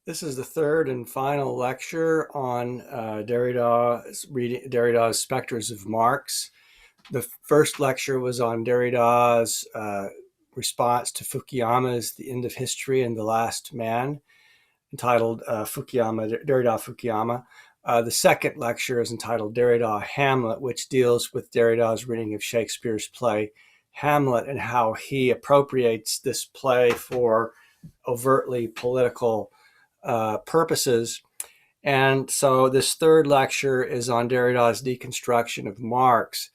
This is the third and final lecture on Derrida's Specters of Marx. The first lecture was on Derrida's response to Fukuyama's The End of History and the Last Man, entitled Derrida Fukuyama. The second lecture is entitled Derrida Hamlet, which deals with Derrida's reading of Shakespeare's play Hamlet and how he appropriates this play for overtly political purposes. And so this third lecture is on Derrida's deconstruction of Marx.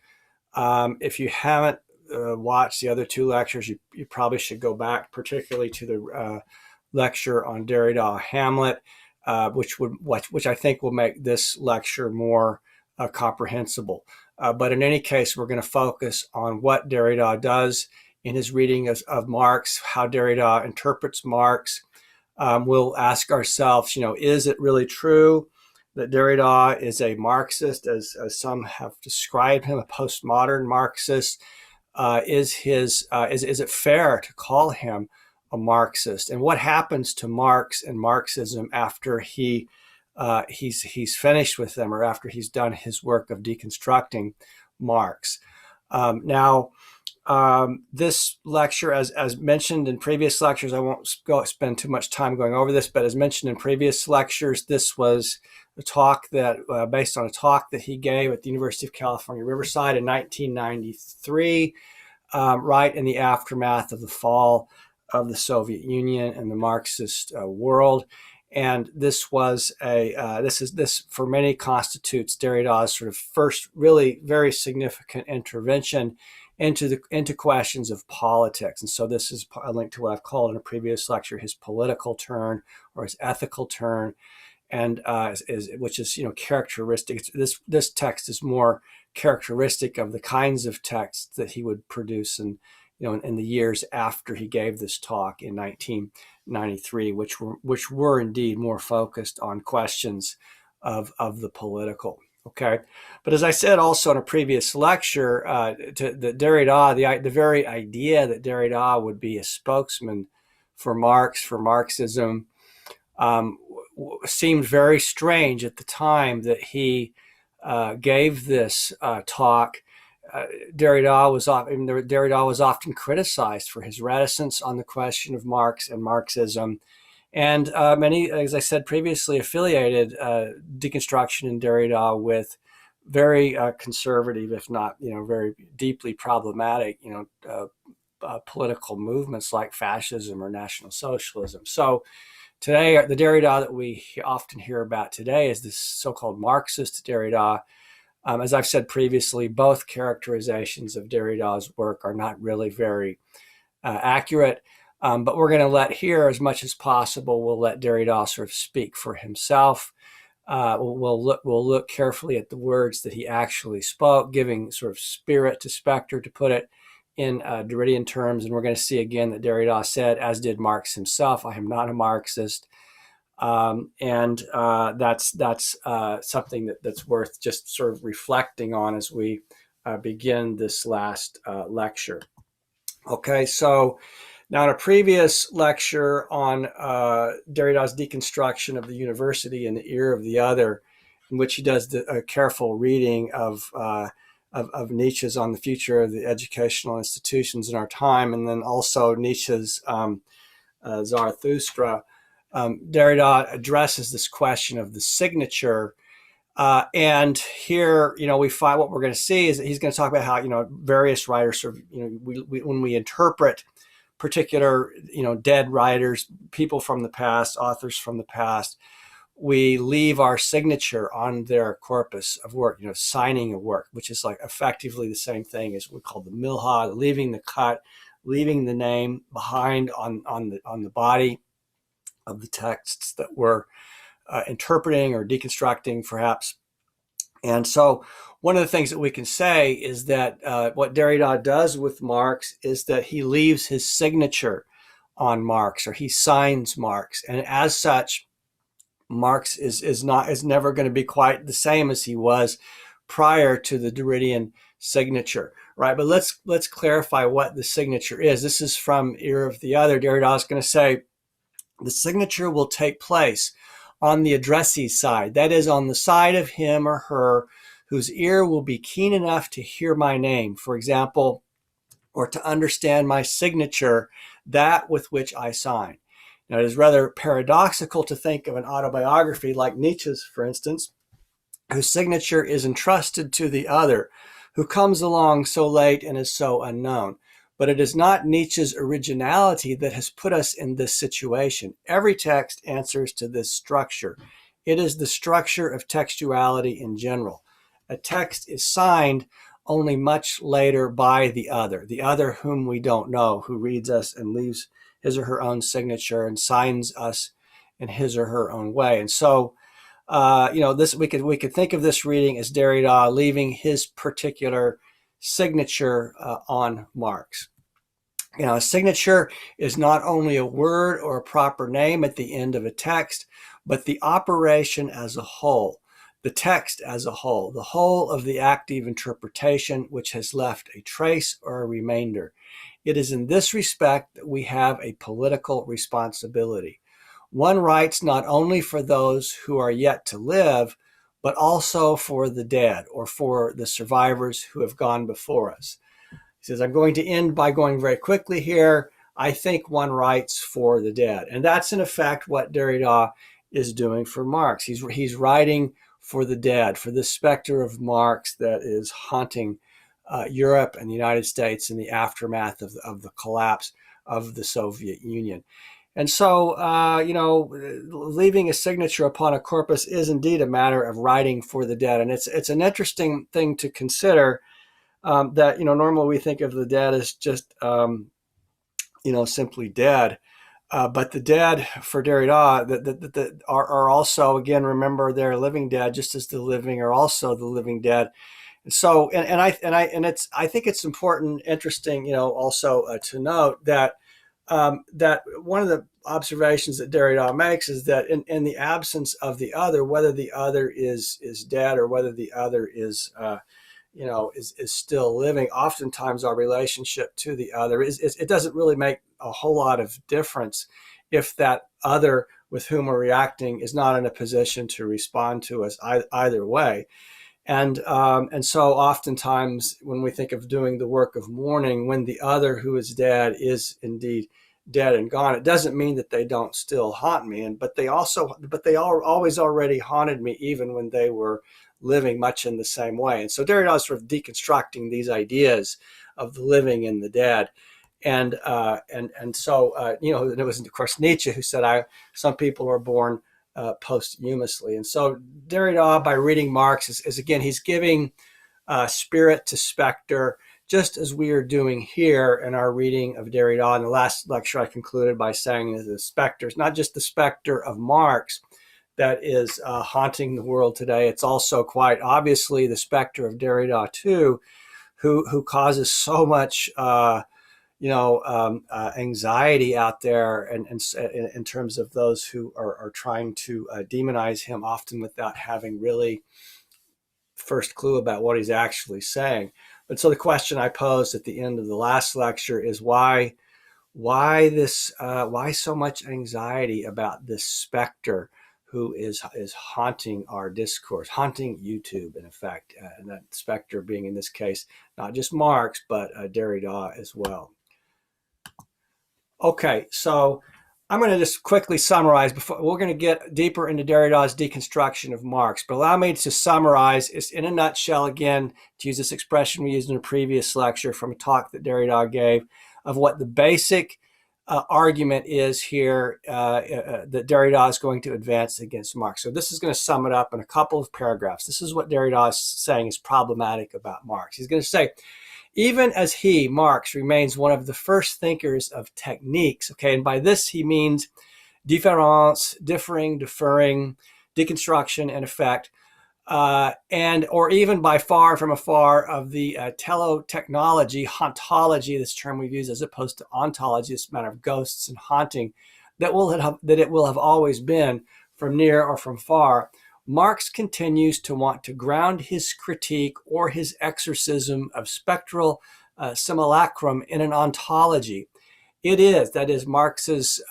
If you haven't watched the other two lectures, you probably should go back, particularly to the lecture on Derrida Hamlet, which I think will make this lecture more comprehensible. But in any case, we're going to focus on what Derrida does in his reading of Marx, how Derrida interprets Marx. We'll ask ourselves, is it really true that Derrida is a Marxist, as some have described him, a postmodern Marxist? Is it fair to call him a Marxist? And what happens to Marx and Marxism after he's finished with them, or after he's done his work of deconstructing Marx? This lecture, as mentioned in previous lectures, I won't spend too much time going over this, but as mentioned in previous lectures, this was a talk that, based on a talk that he gave at the University of California, Riverside in 1993, right in the aftermath of the fall of the Soviet Union and the Marxist world. And this was this for many constitutes Derrida's sort of first really very significant intervention into questions of politics. And so this is a link to what I've called in a previous lecture his political turn or his ethical turn, and which is characteristic. This text is more characteristic of the kinds of texts that he would produce in the years after he gave this talk in 1993, which were indeed more focused on questions of the political. Okay, but as I said also in a previous lecture, the Derrida, the very idea that Derrida would be a spokesman for Marx, for Marxism, seemed very strange at the time that he gave this talk. Derrida was often criticized for his reticence on the question of Marx and Marxism. And many, as I said previously, affiliated deconstruction in Derrida with very conservative, if not very deeply problematic, political movements like fascism or National Socialism. So today, the Derrida that we often hear about today is this so-called Marxist Derrida. As I've said previously, both characterizations of Derrida's work are not really very accurate. But we're going to let here, as much as possible, we'll let Derrida sort of speak for himself. We'll look carefully at the words that he actually spoke, giving sort of spirit to Spectre, to put it in Derridian terms. And we're going to see again that Derrida said, as did Marx himself, I am not a Marxist. And that's something that's worth just sort of reflecting on as we begin this last lecture. Okay, so now in a previous lecture on Derrida's deconstruction of the university in the ear of the other, in which he does a careful reading of Nietzsche's On the Future of the Educational Institutions in Our Time, and then also Nietzsche's Zarathustra, Derrida addresses this question of the signature. And here, we find what we're going to see is that he's going to talk about how, various writers sort of, when we interpret particular, dead writers, people from the past, authors from the past, we leave our signature on their corpus of work, signing a work, which is like effectively the same thing as we call the milha, leaving the cut, leaving the name behind on the body of the texts that we're interpreting or deconstructing, perhaps. And so one of the things that we can say is that what Derrida does with Marx is that he leaves his signature on Marx, or he signs Marx. And as such, Marx is never going to be quite the same as he was prior to the Derridian signature, right? But let's clarify what the signature is. This is from Ear of the Other. Derrida is going to say The signature will take place on the addressee's side, that is, on the side of him or her whose ear will be keen enough to hear my name, for example, or to understand my signature, that with which I sign. Now, it is rather paradoxical to think of an autobiography like Nietzsche's, for instance, whose signature is entrusted to the other, who comes along so late and is so unknown. But it is not Nietzsche's originality that has put us in this situation. Every text answers to this structure. It is the structure of textuality in general. A text is signed only much later by the other whom we don't know, who reads us and leaves his or her own signature and signs us in his or her own way. And so, this we could think of this reading as Derrida leaving his particular signature on Marx. A signature is not only a word or a proper name at the end of a text, but the operation as a whole, the text as a whole, the whole of the active interpretation which has left a trace or a remainder. It is in this respect that we have a political responsibility. One writes not only for those who are yet to live, but also for the dead or for the survivors who have gone before us. He says, I'm going to end by going very quickly here. I think one writes for the dead. And that's in effect what Derrida is doing for Marx. He's writing for the dead, for the specter of Marx that is haunting Europe and the United States in the aftermath of the collapse of the Soviet Union. And so, leaving a signature upon a corpus is indeed a matter of writing for the dead. And it's an interesting thing to consider that, normally we think of the dead as just, simply dead. But the dead for Derrida that are also, again, remember, they're living dead, just as the living are also the living dead. And so, I think it's important, interesting, also to note that that one of the observations that Derrida makes is that in the absence of the other, whether the other is dead or whether the other is still living, oftentimes our relationship to the other it doesn't really make a whole lot of difference if that other with whom we're reacting is not in a position to respond to us either way. And so oftentimes when we think of doing the work of mourning, when the other who is dead is indeed dead and gone, it doesn't mean that they don't still haunt me. But they always already haunted me, even when they were living much in the same way. And so Derrida is sort of deconstructing these ideas of the living and the dead. And so it was, of course, Nietzsche who said, some people are born posthumously. And so Derrida, by reading Marx, is again, he's giving spirit to Spectre, just as we are doing here in our reading of Derrida. In the last lecture, I concluded by saying that the Spectre is not just the specter of Marx that is haunting the world today. It's also quite obviously the specter of Derrida too, who causes so much anxiety out there, and in terms of those who are trying to demonize him, often without having really first clue about what he's actually saying. But so the question I posed at the end of the last lecture is why so much anxiety about this specter who is haunting our discourse, haunting YouTube, in effect, and that specter being, in this case, not just Marx, but Derrida as well. Okay, so I'm going to just quickly summarize. Before we're going to get deeper into Derrida's deconstruction of Marx, but allow me to summarize in a nutshell, again, to use this expression we used in a previous lecture from a talk that Derrida gave, of what the basic argument is here that Derrida is going to advance against Marx. So this is going to sum it up in a couple of paragraphs. This is what Derrida is saying is problematic about Marx. He's going to say, even as he, Marx, remains one of the first thinkers of techniques, okay, and by this he means difference, differing, deferring, deconstruction, in effect, or even by far from afar of the telotechnology, hauntology, this term we've used as opposed to ontology, this matter of ghosts and haunting, that it will have always been from near or from far. Marx continues to want to ground his critique or his exorcism of spectral simulacrum in an ontology. It is. That is, Marx's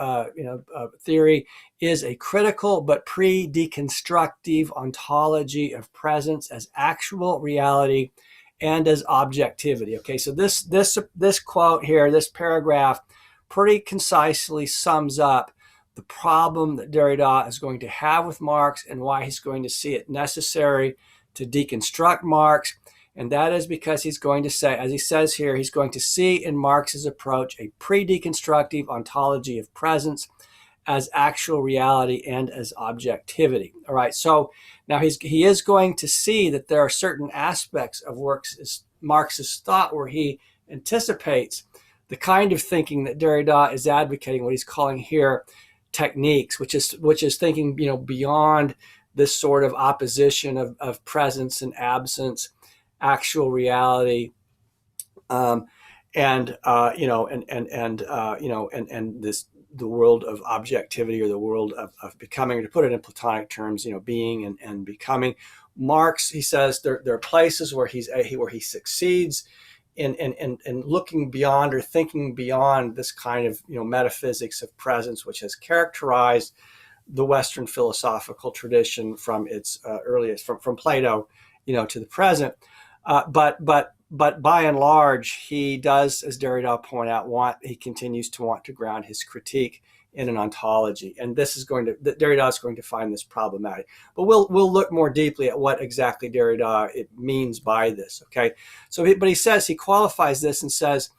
theory is a critical but pre-deconstructive ontology of presence as actual reality and as objectivity. Okay, so this quote here, this paragraph, pretty concisely sums up the problem that Derrida is going to have with Marx and why he's going to see it necessary to deconstruct Marx. And that is because he's going to say, as he says here, he's going to see in Marx's approach a pre-deconstructive ontology of presence as actual reality and as objectivity. All right, so now he is going to see that there are certain aspects of Marx's thought where he anticipates the kind of thinking that Derrida is advocating, what he's calling here techniques, which is thinking, beyond this sort of opposition of presence and absence, actual reality, and the world of objectivity, or the world of becoming, or to put it in Platonic terms, being and becoming. Marx, he says, there are places where he succeeds in looking beyond, or thinking beyond, this kind of metaphysics of presence, which has characterized the Western philosophical tradition from its earliest, from Plato, to the present. But by and large, he does, as Derrida pointed out, he continues to want to ground his critique in an ontology, and Derrida is going to find this problematic. But we'll look more deeply at what exactly Derrida it means by this. Okay, but he says, he qualifies this and says,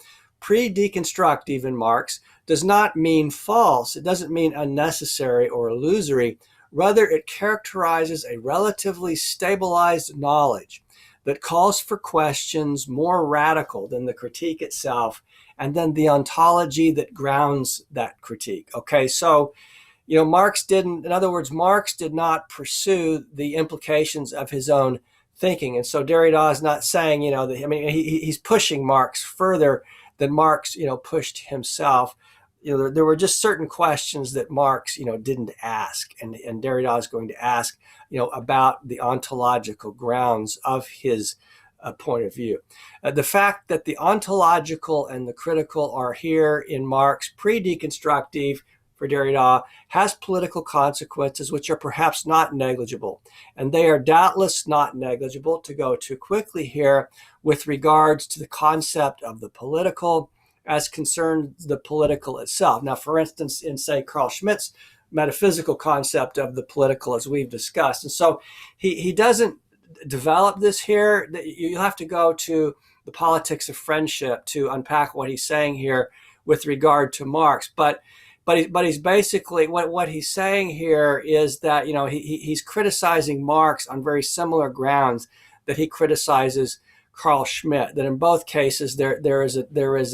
pre-deconstructive in Marx does not mean false. It doesn't mean unnecessary or illusory. Rather, it characterizes a relatively stabilized knowledge that calls for questions more radical than the critique itself, and then the ontology that grounds that critique. Okay, so, Marx did not pursue the implications of his own thinking. And so Derrida is not saying, he's pushing Marx further than Marx, pushed himself. There were just certain questions that Marx, didn't ask, and Derrida is going to ask, about the ontological grounds of his point of view. The fact that the ontological and the critical are here in Marx, pre-deconstructive for Derrida, has political consequences which are perhaps not negligible. And they are doubtless not negligible, to go too quickly here, with regards to the concept of the political as concerns the political itself. Now, for instance, in, say, Carl Schmitt's metaphysical concept of the political, as we've discussed. And so he doesn't develop this here. You'll have to go to the Politics of Friendship to unpack what he's saying here with regard to Marx. But he's basically, what he's saying here is that, he's criticizing Marx on very similar grounds that he criticizes Carl Schmitt, that in both cases there is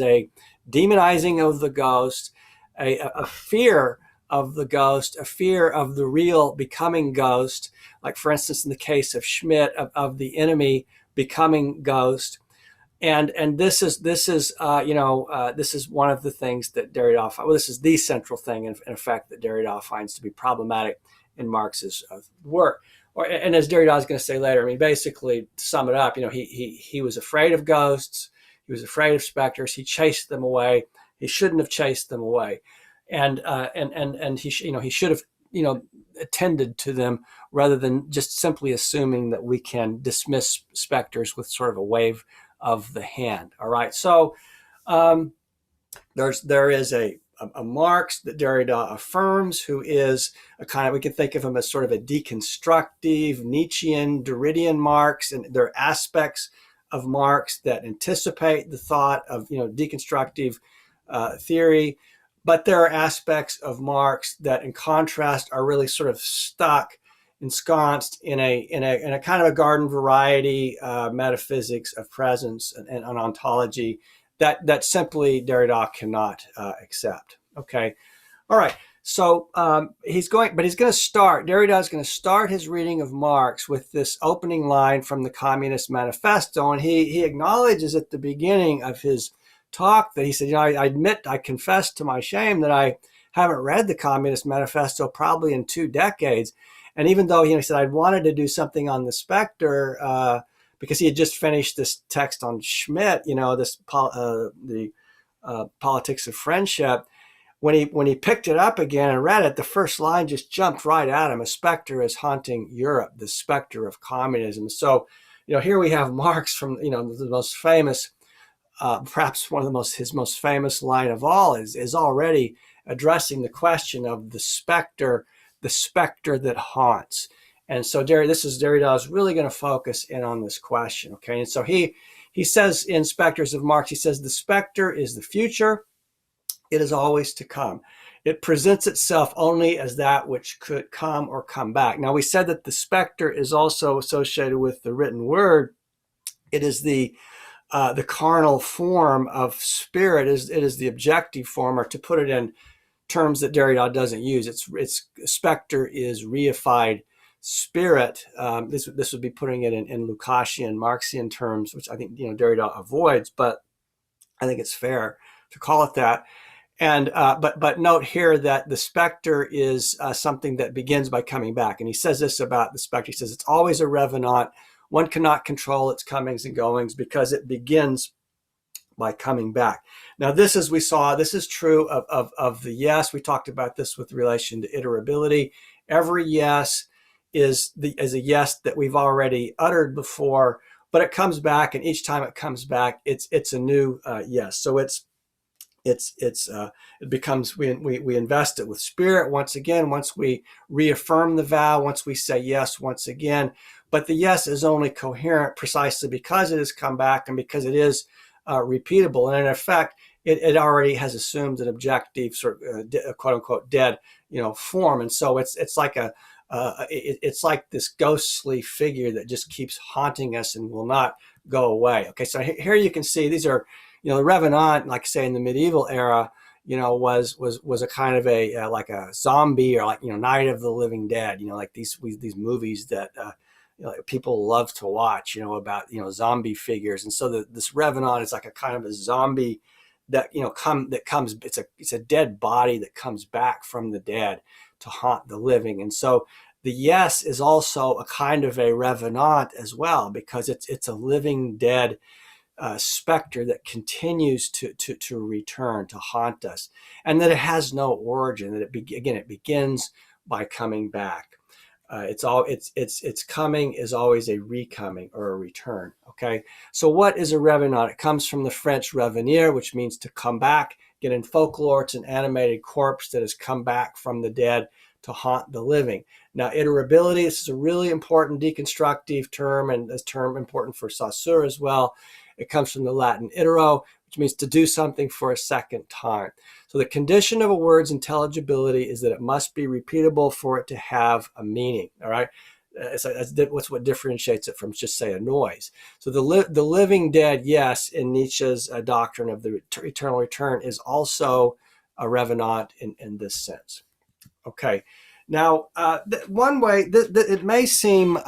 a demonizing of the ghost, a fear of the ghost, a fear of the real becoming ghost, like, for instance, in the case of Schmitt, of the enemy becoming ghost. And this is one of the things that Derrida, this is the central thing, in effect, that Derrida finds to be problematic in Marx's work. And as Derrida is going to say later, basically, to sum it up, he was afraid of ghosts, he was afraid of specters, he chased them away, he shouldn't have chased them away, and he should have attended to them, rather than just simply assuming that we can dismiss specters with sort of a wave of the hand. All right, so there is a Marx that Derrida affirms, who is a kind of, we can think of him as sort of a deconstructive, Nietzschean, Derridian Marx, and there are aspects of Marx that anticipate the thought of deconstructive theory, but there are aspects of Marx that, in contrast, are really sort of stuck, ensconced in a kind of a garden variety metaphysics of presence and an ontology that simply Derrida cannot accept. Okay, all right. So Derrida is going to start his reading of Marx with this opening line from the Communist Manifesto, and he acknowledges at the beginning of his talk that he said, I confess to my shame that I haven't read the Communist Manifesto probably in 2 decades, and even though he said I'd wanted to do something on the Spectre, because he had just finished this text on Schmitt, the Politics of Friendship, when he picked it up again and read it, the first line just jumped right at him. A specter is haunting Europe, the specter of communism. So, here we have Marx from, the most famous, perhaps one of his most famous line of all is already addressing the question of the specter that haunts. And so Derrida is really going to focus in on this question, okay? And so he says in Specters of Marx, he says, the specter is the future. It is always to come. It presents itself only as that which could come or come back. Now, we said that the specter is also associated with the written word. It is the carnal form of spirit. It is the objective form, or to put it in terms that Derrida doesn't use, it's specter is reified spirit. This would be putting it in Lukashian, Marxian terms, which I think Derrida avoids, but I think it's fair to call it that. And but note here that the specter is something that begins by coming back. And he says this about the specter. He says it's always a revenant. One cannot control its comings and goings because it begins by coming back. Now, this, as we saw, this is true of the yes. We talked about this with relation to iterability. Every yes is a yes that we've already uttered before, but it comes back, and each time it comes back, it's a new yes. So it becomes, we invest it with spirit once again, once we reaffirm the vow, once we say yes once again. But the yes is only coherent precisely because it has come back and because it is repeatable. And in effect, it already has assumed an objective sort of quote unquote dead form. And so it's like it's like this ghostly figure that just keeps haunting us and will not go away. Okay, so here you can see these are, the Revenant, like say in the medieval era, was a kind of like a zombie, or like Night of the Living Dead, like these movies that people love to watch, about zombie figures. And so this Revenant is like a kind of a zombie that comes. It's a dead body that comes back from the dead to haunt the living. And so the yes is also a kind of a Revenant as well, because it's a living dead specter that continues to return, to haunt us, and that it has no origin. That it begins by coming back. Its coming is always a recoming or a return. Okay, so what is a revenant? It comes from the French revenir, which means to come back. Again, in folklore, it's an animated corpse that has come back from the dead to haunt the living. Now, iterability, this is a really important deconstructive term, and this term important for Saussure as well. It comes from the Latin itero, which means to do something for a second time. So the condition of a word's intelligibility is that it must be repeatable for it to have a meaning, all right? That's what differentiates it from just, say, a noise. So the living dead, yes, in Nietzsche's doctrine of the eternal return, is also a revenant in this sense. Okay, now one way it may seem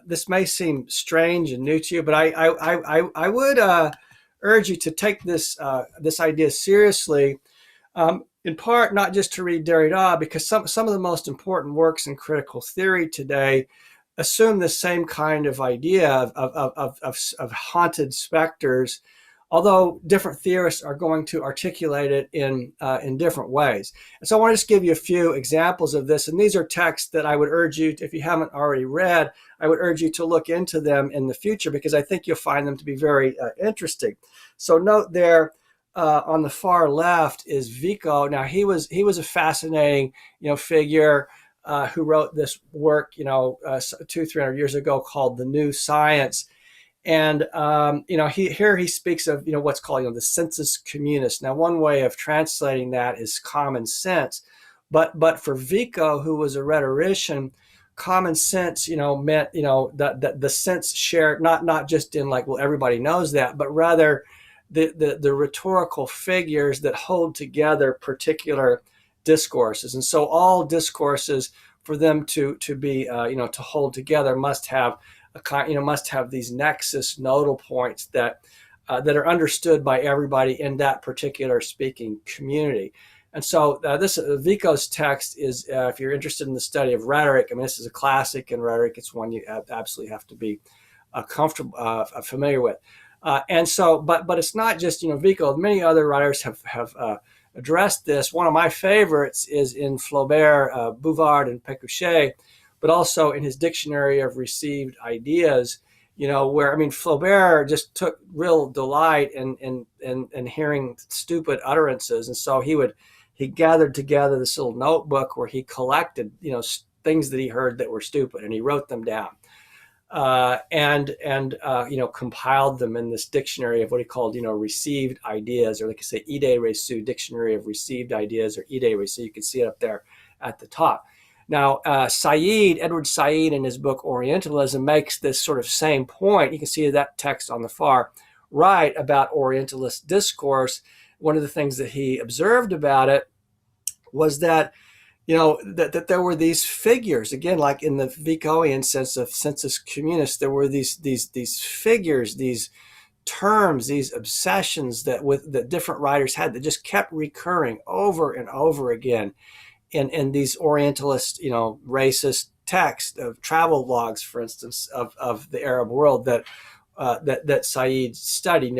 this may seem strange and new to you, but I would urge you to take this idea seriously. In part, not just to read Derrida, because some of the most important works in critical theory today assume the same kind of idea of haunted specters, although different theorists are going to articulate it in different ways. And so I want to just give you a few examples of this. And these are texts that I would urge you, if you haven't already read, I would urge you to look into them in the future, because I think you'll find them to be very interesting. So note there, on the far left is Vico. Now he was a fascinating figure who wrote this work 200-300 years ago called The New Science. And he speaks of what's called the sensus communis. Now, one way of translating that is common sense, but for Vico, who was a rhetorician, common sense meant that the sense shared not just in like, well, everybody knows that, but rather the rhetorical figures that hold together particular discourses. And so all discourses, for them to be to hold together, must have these nexus nodal points that are understood by everybody in that particular speaking community. And so this Vico's text is, if you're interested in the study of rhetoric, I mean, this is a classic in rhetoric. It's one you absolutely have to be familiar with. And so, but it's not just, Vico. Many other writers have addressed this. One of my favorites is in Flaubert, Bouvard, and Pécuchet, but also in his Dictionary of Received Ideas. Where, I mean, Flaubert just took real delight in hearing stupid utterances, and so he gathered together this little notebook where he collected, things that he heard that were stupid, and he wrote them down. And compiled them in this dictionary of what he called, received ideas, or like I say, idées reçues, Dictionary of Received Ideas, or idées reçues. You can see it up there at the top. Now, Edward Said, in his book Orientalism, makes this sort of same point. You can see that text on the far right about Orientalist discourse. One of the things that he observed about it was that that there were these figures, again, like in the Vicoian sense of sensus communis, there were these figures, these terms, these obsessions that different writers had that just kept recurring over and over again in these Orientalist, racist texts of travel logs, for instance, of the Arab world that Said studied,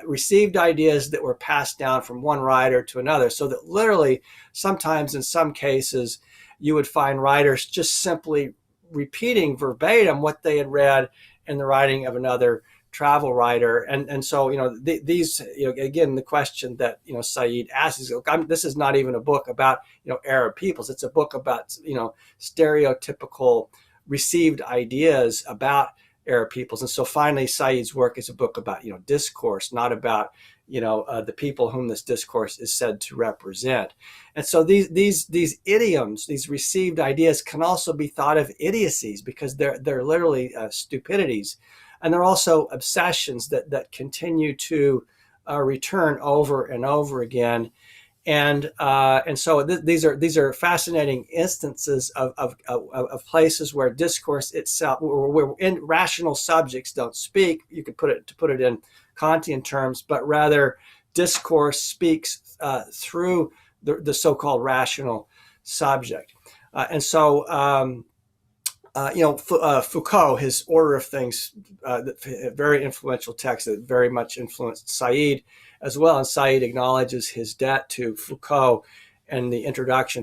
received ideas that were passed down from one writer to another, so that literally sometimes in some cases you would find writers just simply repeating verbatim what they had read in the writing of another travel writer. And so, these, again, the question that, Said asks is, this is not even a book about, Arab peoples. It's a book about, stereotypical received ideas about Arab peoples. And so finally, Said's work is a book about, discourse, not about, the people whom this discourse is said to represent. And so these idioms, these received ideas, can also be thought of idiocies, because they're literally stupidities. And they're also obsessions that continue to return over and over again. And so these are fascinating instances of places where discourse itself, where rational subjects don't speak. You could put it in Kantian terms, but rather discourse speaks through the so-called rational subject. And so Foucault, his Order of Things, very influential text that very much influenced Said as well. And Said acknowledges his debt to Foucault and the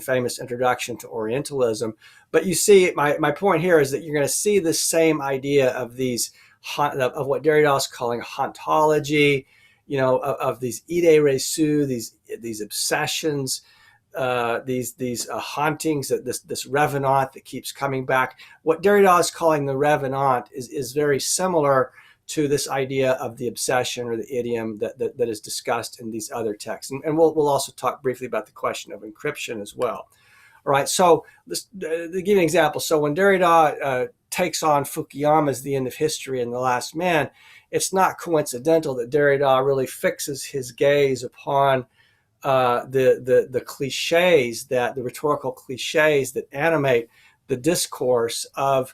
famous introduction to Orientalism. But you see, my point here is that you're going to see the same idea of of what Derrida is calling hauntology, of these idées reçues, these obsessions, these hauntings, this revenant that keeps coming back. What Derrida is calling the revenant is very similar to this idea of the obsession or the idiom that is discussed in these other texts. And we'll also talk briefly about the question of encryption as well. All right, so to give you an example, so when Derrida takes on Fukuyama's The End of History and The Last Man, it's not coincidental that Derrida really fixes his gaze upon the cliches, the rhetorical cliches that animate the discourse of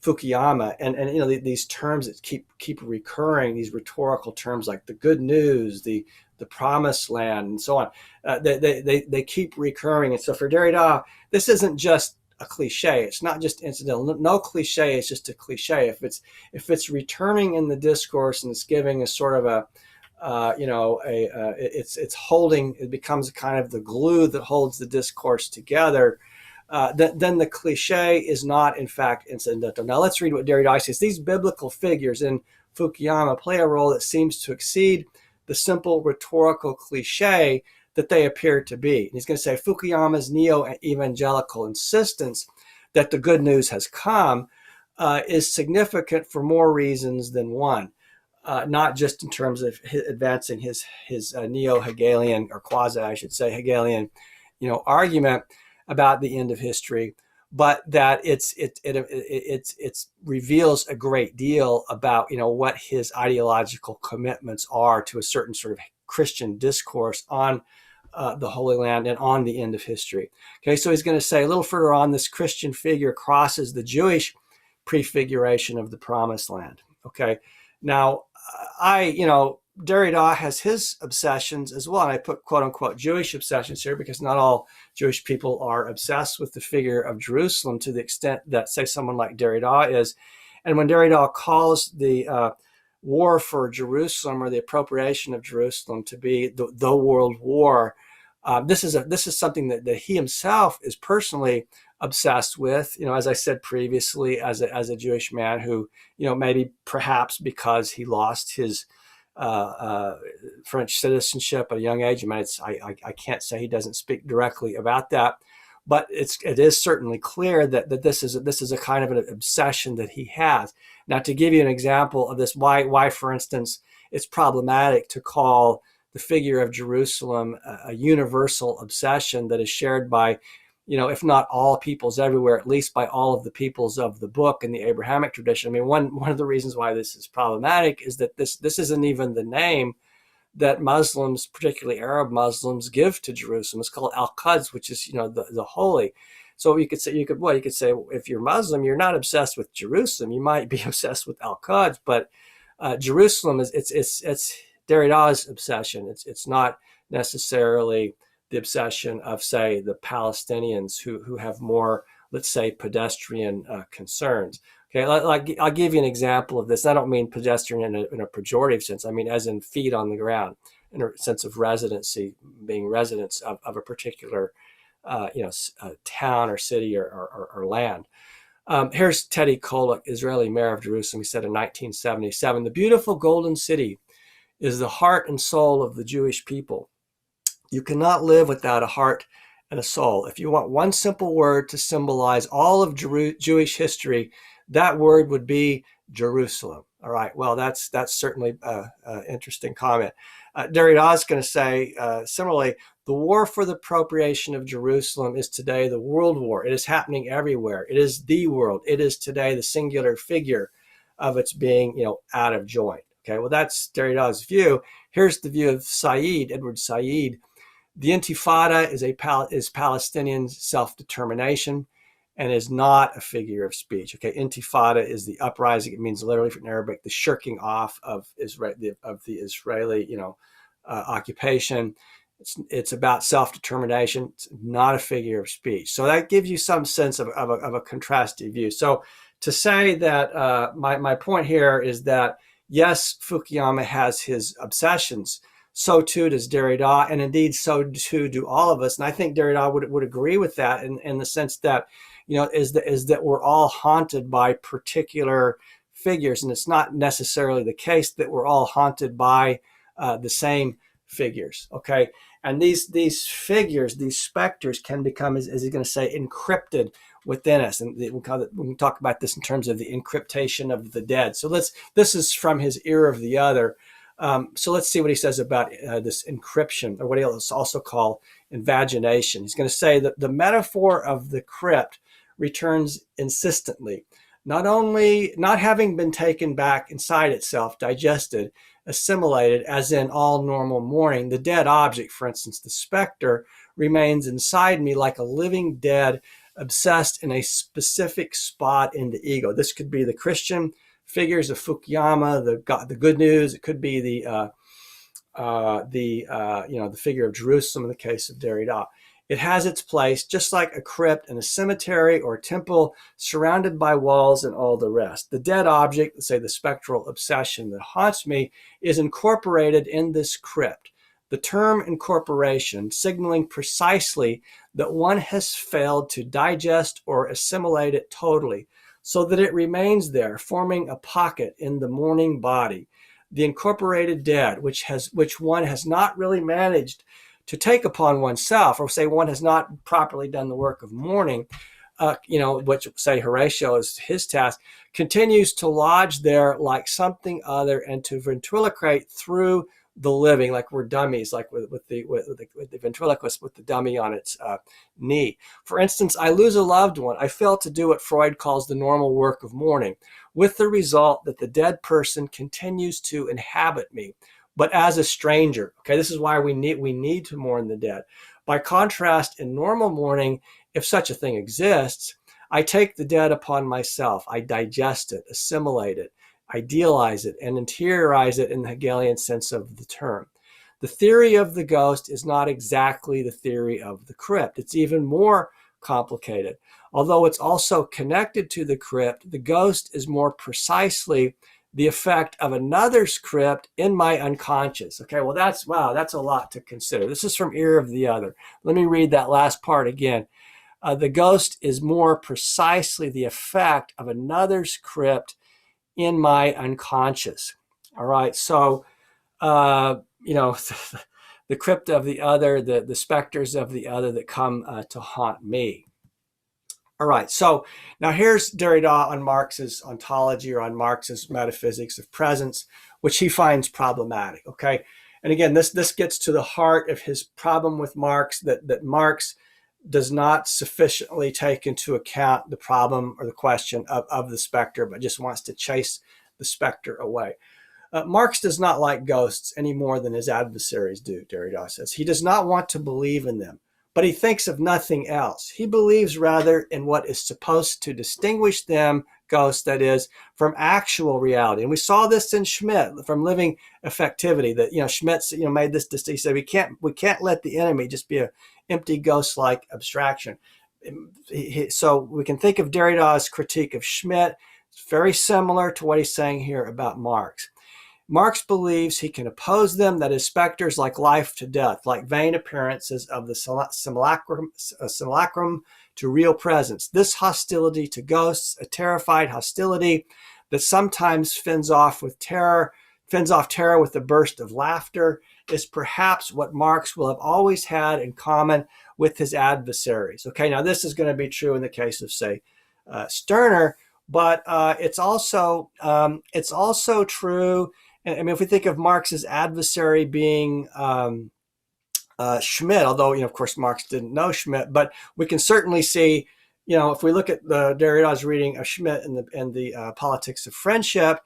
Fukuyama, and these terms that keep recurring, these rhetorical terms like the good news, the promised land, and so on. They keep recurring, and so for Derrida, this isn't just a cliche. It's not just incidental. No cliche is just a cliche. If it's returning in the discourse and it's giving a sort of it's holding, it becomes kind of the glue that holds the discourse together, then the cliche is not in fact incidental. Now let's read what Derrida says. These biblical figures in Fukuyama play a role that seems to exceed the simple rhetorical cliche that they appear to be. And he's going to say Fukuyama's neo-evangelical insistence that the good news has come is significant for more reasons than one. Not just in terms of advancing his neo-Hegelian, or quasi, I should say, Hegelian, argument about the end of history, but that it reveals a great deal about what his ideological commitments are to a certain sort of Christian discourse on the Holy Land and on the end of history. Okay, so he's going to say a little further on, this Christian figure crosses the Jewish prefiguration of the Promised Land. Okay, now Derrida has his obsessions as well, and I put quote unquote Jewish obsessions here because not all Jewish people are obsessed with the figure of Jerusalem to the extent that, say, someone like Derrida is. And when Derrida calls the war for Jerusalem, or the appropriation of Jerusalem, to be the world war. This is something that he himself is personally obsessed with. As I said previously, as a Jewish man who, maybe perhaps because he lost his French citizenship at a young age. I can't say he doesn't speak directly about that, but it is certainly clear that this is a kind of an obsession that he has. Now, to give you an example of this, why for instance it's problematic to call the figure of Jerusalem a universal obsession that is shared by, if not all peoples everywhere, at least by all of the peoples of the book in the Abrahamic tradition. One of the reasons why this is problematic is that this isn't even the name that Muslims, particularly Arab Muslims, give to Jerusalem. It's called Al-Quds, which is, the holy. So you could say, if you're Muslim, you're not obsessed with Jerusalem. You might be obsessed with Al-Quds, but Jerusalem it's Derrida's obsession. It's not necessarily the obsession of, say, the Palestinians who have more, let's say, pedestrian concerns. Okay, I'll give you an example of this. I don't mean pedestrian in a pejorative sense. I mean as in feet on the ground, in a sense of residency, being residents of a particular town or city or land. Here's Teddy Kollek, Israeli mayor of Jerusalem. He said in 1977, "The beautiful golden city is the heart and soul of the Jewish people. You cannot live without a heart and a soul. If you want one simple word to symbolize all of Jewish history, that word would be Jerusalem." All right. Well, that's certainly an interesting comment. Derrida is going to say, similarly, the war for the appropriation of Jerusalem is today the world war. It is happening everywhere. It is the world. It is today the singular figure of its being, out of joint. Okay. Well, that's Derrida's view. Here's the view of Edward Said. The Intifada is Palestinian self-determination and is not a figure of speech. Okay, Intifada is the uprising. It means literally from Arabic the shirking off of the Israeli occupation. It's about self-determination. It's not a figure of speech. So that gives you some sense of a contrasting view. So to say that my point here is that yes, Fukuyama has his obsessions. So too does Derrida, and indeed so too do all of us. And I think Derrida would agree with that in the sense that, is that we're all haunted by particular figures, and it's not necessarily the case that we're all haunted by the same figures. Okay, and these figures, these specters, can become, as he's going to say, encrypted within us, and we can talk about this in terms of the encryptation of the dead. So this is from his Ear of the Other. So let's see what he says about this encryption, or what he'll also call invagination. He's going to say that the metaphor of the crypt returns insistently, not having been taken back inside itself, digested, assimilated, as in all normal mourning. The dead object, for instance, the specter, remains inside me like a living dead, obsessed in a specific spot in the ego. This could be the Christian figures of Fukuyama, the good news. It could be the figure of Jerusalem in the case of Derrida. It has its place, just like a crypt and a cemetery or a temple, surrounded by walls and all the rest. The dead object, let's say the spectral obsession that haunts me, is incorporated in this crypt. The term incorporation signaling precisely that one has failed to digest or assimilate it totally, so that it remains there, forming a pocket in the mourning body. The incorporated dead, which one has not really managed to take upon oneself, or say one has not properly done the work of mourning, which say Horatio is his task, continues to lodge there like something other and to ventriloquate through the living, like we're dummies, like with the ventriloquist with the dummy on its knee. For instance, I lose a loved one. I fail to do what Freud calls the normal work of mourning, with the result that the dead person continues to inhabit me, but as a stranger. Okay, this is why we need to mourn the dead. By contrast, in normal mourning, if such a thing exists, I take the dead upon myself. I digest it, assimilate it, idealize it, and interiorize it in the Hegelian sense of the term. The theory of the ghost is not exactly the theory of the crypt. It's even more complicated. Although it's also connected to the crypt, the ghost is more precisely the effect of another's crypt in my unconscious. Okay, well, that's a lot to consider. This is from Ear of the Other. Let me read that last part again. The ghost is more precisely the effect of another's crypt in my unconscious. All right, so, the crypt of the other, the specters of the other that come to haunt me. All right, so now here's Derrida on Marx's ontology, or on Marx's metaphysics of presence, which he finds problematic, okay? And again, this gets to the heart of his problem with Marx, that Marx does not sufficiently take into account the problem or the question of the specter, but just wants to chase the specter away. Marx does not like ghosts any more than his adversaries do, Derrida says. He does not want to believe in them, but he thinks of nothing else. He believes rather in what is supposed to distinguish them, ghosts that is, from actual reality. And we saw this in Schmitt from Living Effectivity, that Schmitt made this distinction. He said we can't let the enemy just be an empty ghost-like abstraction. So we can think of Derrida's critique of Schmitt. It's very similar to what he's saying here about Marx. Marx believes he can oppose them, that is, specters like life to death, like vain appearances of the simulacrum to real presence. This hostility to ghosts, a terrified hostility that sometimes fends off terror with a burst of laughter, is perhaps what Marx will have always had in common with his adversaries. Okay, now this is going to be true in the case of, say, Stirner, but it's also true. I mean, if we think of Marx's adversary being Schmitt, although, of course, Marx didn't know Schmitt, but we can certainly see, if we look at Derrida's reading of Schmitt and the Politics of Friendship,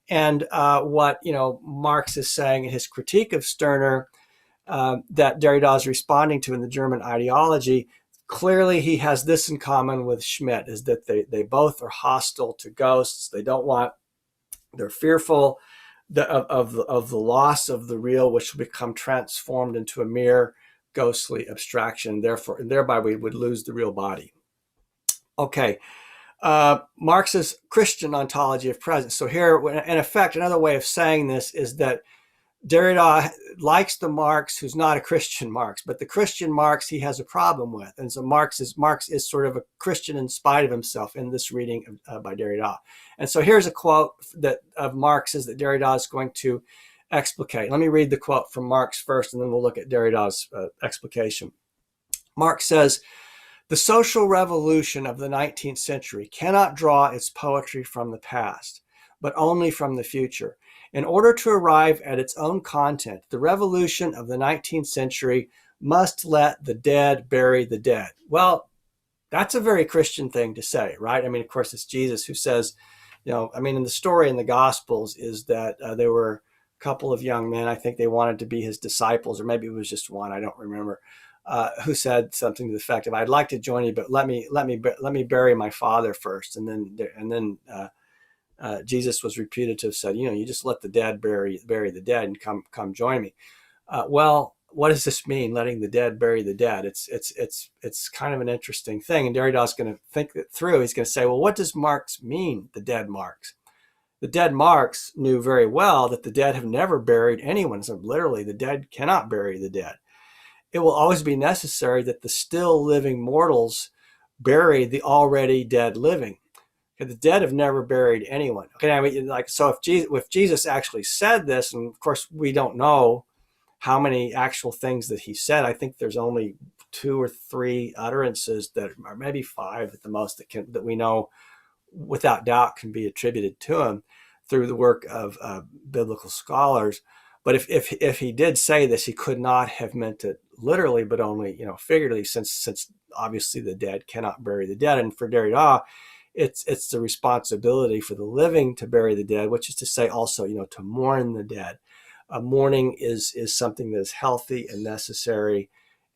and what, Marx is saying in his critique of Stirner, that Derrida is responding to in the German ideology, clearly he has this in common with Schmitt, is that they both are hostile to ghosts. They're fearful of the loss of the real, which will become transformed into a mere ghostly abstraction. Thereby we would lose the real body. Okay, Marx's Christian ontology of presence. So here, in effect, another way of saying this is that Derrida likes the Marx who's not a Christian Marx, but the Christian Marx he has a problem with. And so Marx is sort of a Christian in spite of himself in this reading by Derrida. And so here's a quote of Marx's that Derrida is going to explicate. Let me read the quote from Marx first, and then we'll look at Derrida's explication. Marx says, "The social revolution of the 19th century cannot draw its poetry from the past, but only from the future. In order to arrive at its own content, the revolution of the 19th century must let the dead bury the dead." Well, that's a very Christian thing to say, right? I mean, of course, it's Jesus who says, in the story in the Gospels is that there were a couple of young men, I think they wanted to be his disciples, or maybe it was just one, I don't remember, who said something to the effect of, "I'd like to join you, but let me bury my father first." And then Jesus was reputed to have said, "You just let the dead bury the dead and come join me." Well, what does this mean, letting the dead bury the dead? It's kind of an interesting thing. And Derrida's going to think it through. He's going to say, well, what does Marx mean, the dead Marx? The dead Marx knew very well that the dead have never buried anyone. So literally, the dead cannot bury the dead. It will always be necessary that the still living mortals bury the already dead living. The dead have never buried anyone. Okay, I mean, so if Jesus actually said this, and of course we don't know how many actual things that he said. I think there's only 2 or 3 utterances or maybe 5 at the most that we know without doubt can be attributed to him through the work of biblical scholars. But if he did say this, he could not have meant it literally, but only figuratively, since obviously the dead cannot bury the dead. And for Derrida, it's the responsibility for the living to bury the dead, which is to say also to mourn the dead. Mourning is something that is healthy and necessary,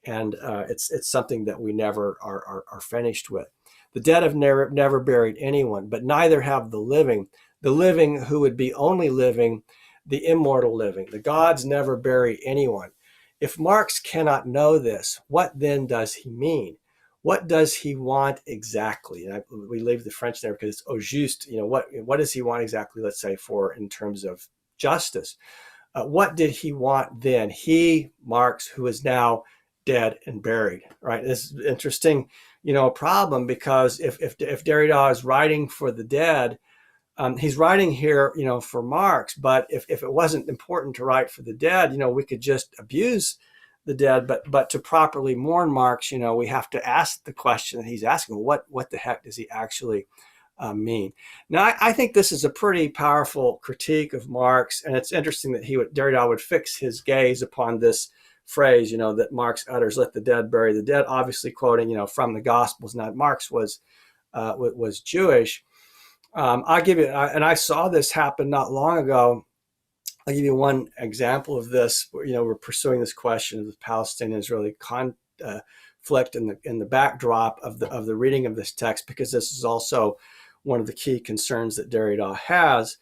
and it's something that we never are finished with. The dead have never buried anyone, but neither have the living. The living who would be only living, the immortal living. The gods never bury anyone. If Marx cannot know this, what then does he mean? what does he want exactly? And we leave the French there because it's au juste. What does he want exactly? Let's say in terms of justice. What did he want then? He, Marx, who is now dead and buried, right? This is interesting, problem, because if Derrida is writing for the dead, he's writing here, for Marx. But if it wasn't important to write for the dead, we could just abuse the dead. But to properly mourn Marx, we have to ask the question that he's asking: what the heck does he actually mean? Now, I think this is a pretty powerful critique of Marx, and it's interesting that Derrida would fix his gaze upon this phrase, that Marx utters, "Let the dead bury the dead," obviously quoting, from the Gospels. Now, Marx was Jewish. I'll give you, and I saw this happen not long ago. I'll give you one example of this. We're pursuing this question of the Palestinian-Israeli conflict in the backdrop of the reading of this text, because this is also one of the key concerns that Derrida has.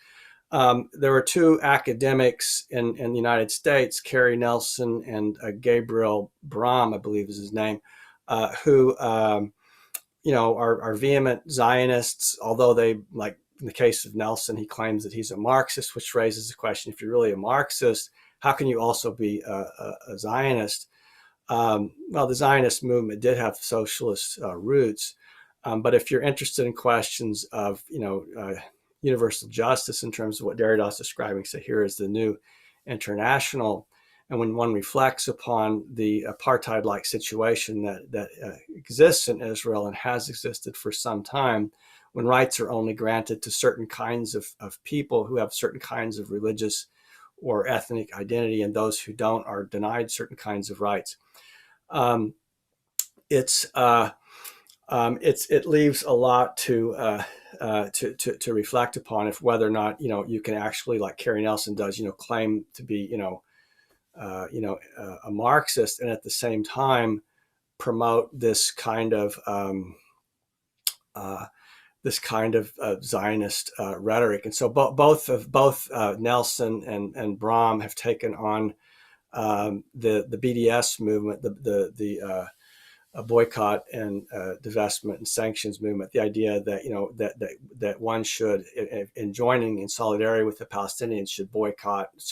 There were two academics in the United States, Carrie Nelson and Gabriel Brom, I believe is his name, who are vehement Zionists, although they, like in the case of Nelson, he claims that he's a Marxist, which raises the question: if you're really a Marxist, how can you also be a Zionist? Well, the Zionist movement did have socialist roots, but if you're interested in questions of universal justice in terms of what Derrida is describing, so here is the new international, and when one reflects upon the apartheid-like situation that exists in Israel and has existed for some time, when rights are only granted to certain kinds of people who have certain kinds of religious or ethnic identity, and those who don't are denied certain kinds of rights. It leaves a lot to reflect upon, if whether or not you can actually, like Carrie Nelson does, claim to be a Marxist and at the same time promote this kind of Zionist rhetoric. And so both Nelson and Brom have taken on the BDS movement, the boycott and divestment and sanctions movement. The idea that that one should, in joining in solidarity with the Palestinians, should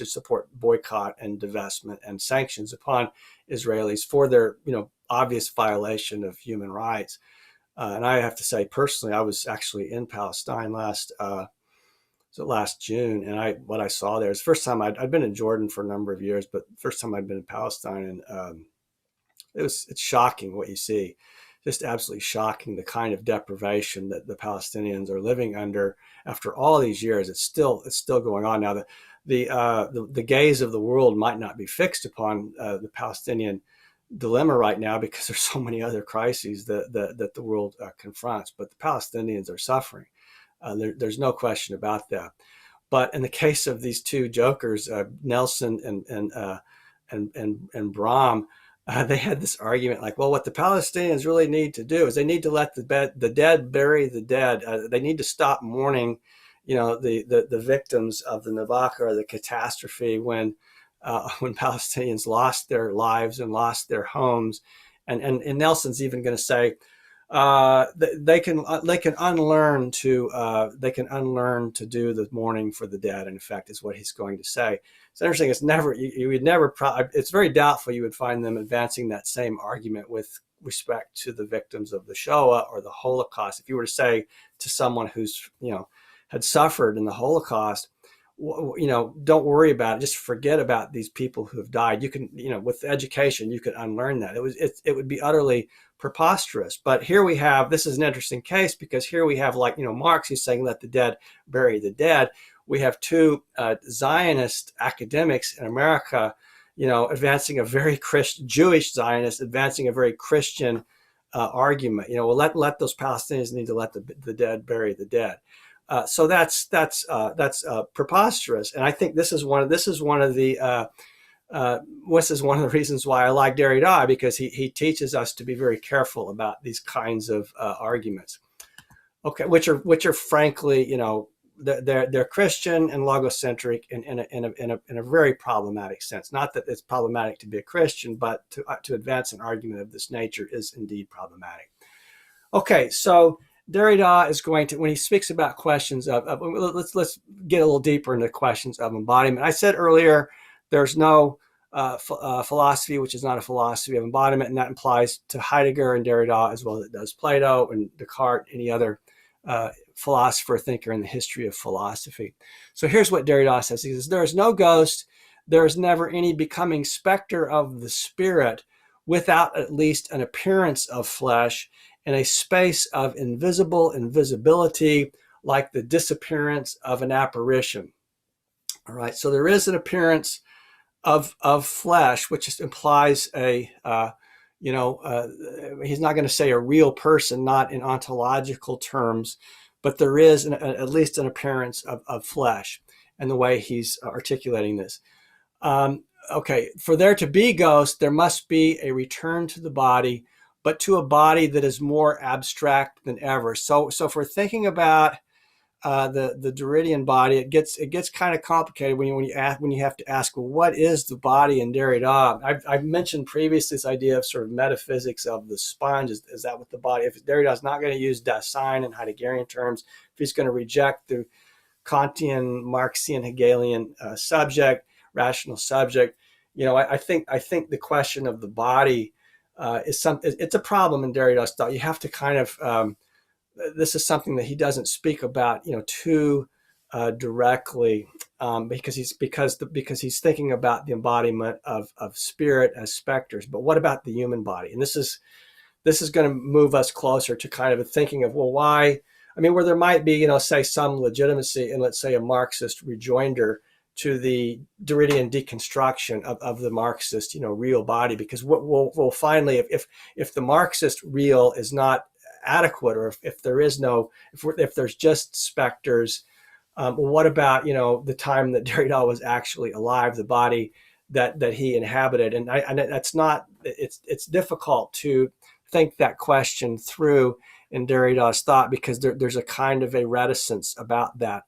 support boycott and divestment and sanctions upon Israelis for their obvious violation of human rights. And I have to say, personally, I was actually in Palestine last June, and what I saw there is the first time I'd been in Jordan for a number of years, but first time I'd been in Palestine, and it's shocking what you see, just absolutely shocking, the kind of deprivation that the Palestinians are living under after all these years. It's still going on now. The gaze of the world might not be fixed upon the Palestinian dilemma right now, because there's so many other crises that the world confronts, but the Palestinians are suffering. There's no question about that. But in the case of these two jokers, Nelson and Brom, they had this argument like, well, what the Palestinians really need to do is they need to let the dead bury the dead. They need to stop mourning, the victims of the Nakba, or the catastrophe, when Palestinians lost their lives and lost their homes. And Nelson's even going to say they can unlearn to do the mourning for the dead. In fact, is what he's going to say. It's interesting. It's very doubtful you would find them advancing that same argument with respect to the victims of the Shoah or the Holocaust. If you were to say to someone who's had suffered in the Holocaust, don't worry about it. Just forget about these people who have died. You can, with education, you could unlearn that. It would be utterly preposterous. But here we have, this is an interesting case, because here we have, Marx, who's saying, let the dead bury the dead. We have two Zionist academics in America, advancing a very Jewish Zionist, advancing a very Christian argument. Let those Palestinians need to let the dead bury the dead. So that's preposterous, and I think this is one of the reasons why I like Derrida, because he teaches us to be very careful about these kinds of arguments. Okay, which are frankly, they're Christian and logocentric in a very problematic sense. Not that it's problematic to be a Christian, but to advance an argument of this nature is indeed problematic. Okay, so Derrida is going to, when he speaks about questions of let's get a little deeper into questions of embodiment. I said earlier there's no philosophy which is not a philosophy of embodiment, and that implies to Heidegger and Derrida as well as it does Plato and Descartes, any other philosopher, thinker in the history of philosophy. So here's what Derrida says. He says, there is no ghost, there is never any becoming specter of the spirit without at least an appearance of flesh in a space of invisible invisibility, like the disappearance of an apparition. All right, so there is an appearance of flesh, which implies a, he's not going to say a real person, not in ontological terms, but there is at least an appearance of flesh, and the way he's articulating this. Okay, for there to be ghosts, there must be a return to the body, but to a body that is more abstract than ever. So if we're thinking about the Derridian body, it gets kind of complicated when you have to ask, well, what is the body in Derrida? I've mentioned previously this idea of sort of metaphysics of the sponge. Is that what the body? If Derrida is not going to use Dasein and Heideggerian terms, if he's going to reject the Kantian, Marxian, Hegelian subject, rational subject, I think the question of the body it's a problem in Derrida's thought. You have to kind of this is something that he doesn't speak about, too directly, because he's thinking about the embodiment of spirit as specters. But what about the human body? And this is going to move us closer to kind of thinking of, well, why? I mean, where there might be, say, some legitimacy in, let's say, a Marxist rejoinder to the Derridian deconstruction of the Marxist, real body, because we'll finally, if the Marxist real is not adequate, or if there's just specters, what about the time that Derrida was actually alive, the body that he inhabited? And that's not, it's difficult to think that question through in Derrida's thought, because there's a kind of a reticence about that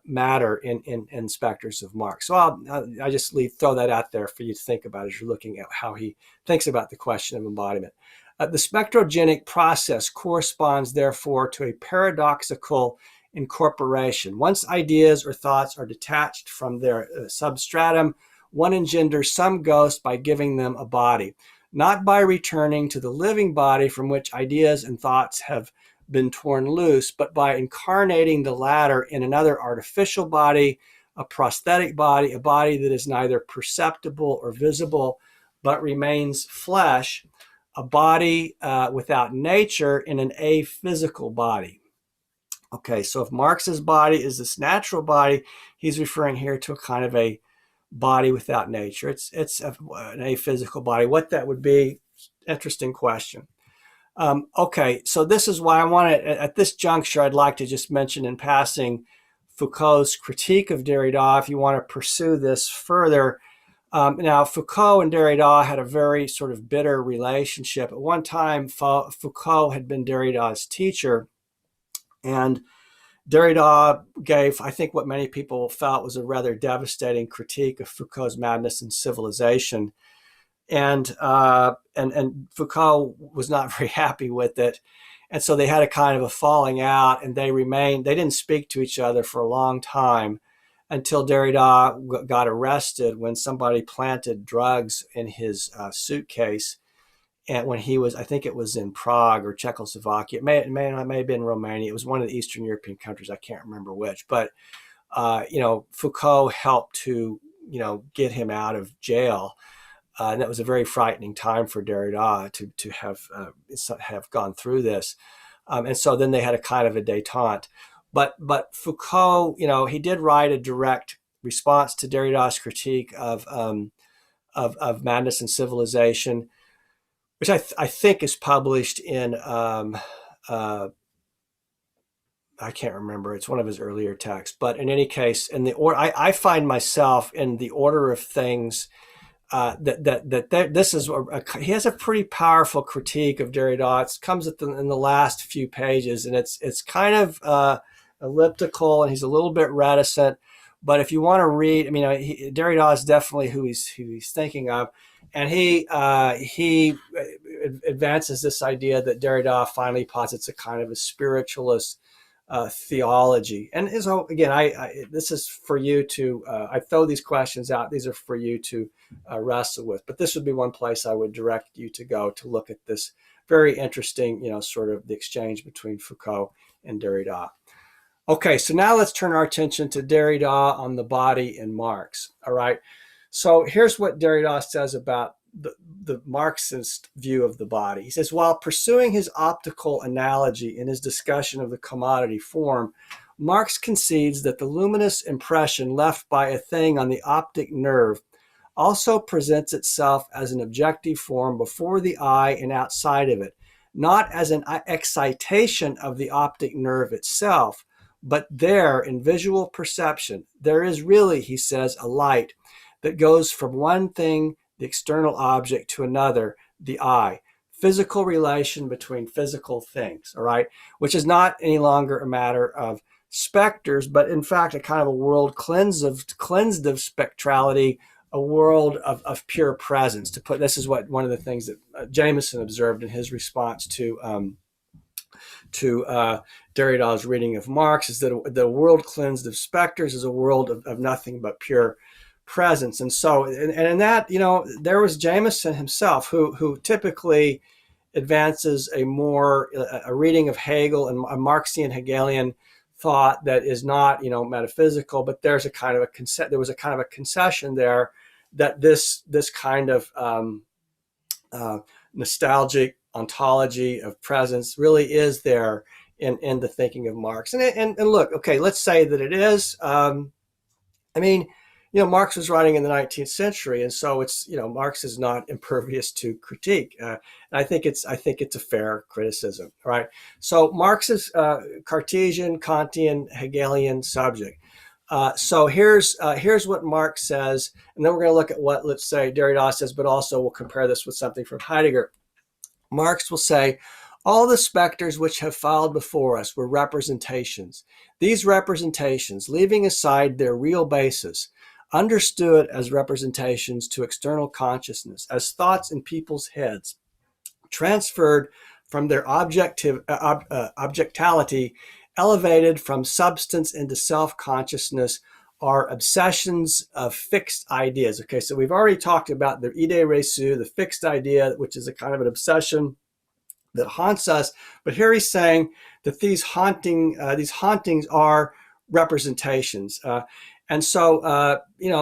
matter in Specters of Marx. So I just throw that out there for you to think about as you're looking at how he thinks about the question of embodiment. The spectrogenic process corresponds, therefore, to a paradoxical incorporation. Once ideas or thoughts are detached from their substratum, one engenders some ghost by giving them a body, not by returning to the living body from which ideas and thoughts have been torn loose, but by incarnating the latter in another artificial body, a prosthetic body, a body that is neither perceptible or visible, but remains flesh, a body without nature in an aphysical body. Okay, so if Marx's body is this natural body, he's referring here to a kind of a body without nature. It's an aphysical body. What that would be, interesting question. Okay, so this is why I want to, at this juncture, I'd like to just mention in passing Foucault's critique of Derrida, if you want to pursue this further. Now, Foucault and Derrida had a very sort of bitter relationship. At one time, Foucault had been Derrida's teacher, and Derrida gave, I think, what many people felt was a rather devastating critique of Foucault's Madness and Civilization. And Foucault was not very happy with it. And so they had a kind of a falling out, and they didn't speak to each other for a long time until Derrida got arrested when somebody planted drugs in his suitcase. And when he was, I think it was in Prague or Czechoslovakia, it may have been Romania. It was one of the Eastern European countries. I can't remember which, but, Foucault helped to, get him out of jail. And that was a very frightening time for Derrida to have gone through this. And so then they had a kind of a détente. But Foucault, he did write a direct response to Derrida's critique of Madness and Civilization, which I think is published in, I can't remember. It's one of his earlier texts. But in any case, I find myself in the order of things this is he has a pretty powerful critique of Derrida. It comes in the last few pages, and it's kind of elliptical, and he's a little bit reticent. But if you want to read, I mean, Derrida is definitely who he's thinking of, and he advances this idea that Derrida finally posits a kind of a spiritualist theology. And so again, this is for you to I throw these questions out. These are for you to wrestle with. But this would be one place I would direct you to go to look at this very interesting, sort of the exchange between Foucault and Derrida. Okay, so now let's turn our attention to Derrida on the body in Marx. All right, so here's what Derrida says about the Marxist view of the body. He says, while pursuing his optical analogy in his discussion of the commodity form, Marx concedes that the luminous impression left by a thing on the optic nerve also presents itself as an objective form before the eye and outside of it, not as an excitation of the optic nerve itself, but there, in visual perception, there is really, he says, a light that goes from one thing, the external object, to another, the eye. Physical relation between physical things, all right? Which is not any longer a matter of specters, but in fact, a kind of a world cleansed of spectrality, a world of pure presence. This is what one of the things that Jameson observed in his response to Derrida's reading of Marx, is that the world cleansed of specters is a world of nothing but pure presence. And so, and in that, there was Jameson himself, who typically advances a reading of Hegel and a Marxian Hegelian thought that is not, metaphysical, but there was a kind of a concession there that this kind of nostalgic ontology of presence really is there in the thinking of Marx. And look, okay, let's say that it is. Marx was writing in the 19th century, and so it's, Marx is not impervious to critique. And I think it's a fair criticism, right? So Marx is Cartesian, Kantian, Hegelian subject. So here's what Marx says, and then we're going to look at what, let's say, Derrida says, but also we'll compare this with something from Heidegger. Marx will say, all the specters which have filed before us were representations. These representations, leaving aside their real basis, understood as representations to external consciousness, as thoughts in people's heads, transferred from their objectality, elevated from substance into self-consciousness, are obsessions of fixed ideas. Okay, so we've already talked about the idée reçue, the fixed idea, which is a kind of an obsession that haunts us. But here he's saying that these hauntings are representations. And so,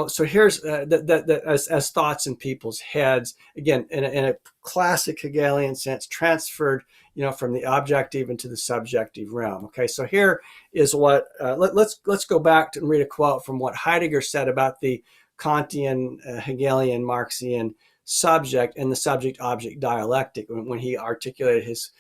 so here's as thoughts in people's heads, again, in a classic Hegelian sense, transferred, from the objective into the subjective realm. Okay, so here is what, let's go back and read a quote from what Heidegger said about the Kantian, Hegelian, Marxian subject and the subject-object dialectic when he articulated his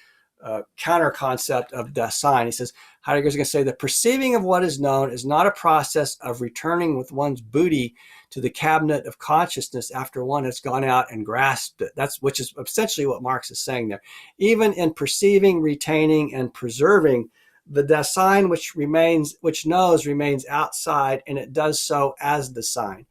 counter concept of Dasein. He says, Heidegger's going to say, the perceiving of what is known is not a process of returning with one's booty to the cabinet of consciousness after one has gone out and grasped it. Which is essentially what Marx is saying there. Even in perceiving, retaining, and preserving, the Dasein which knows remains outside, and it does so as Dasein.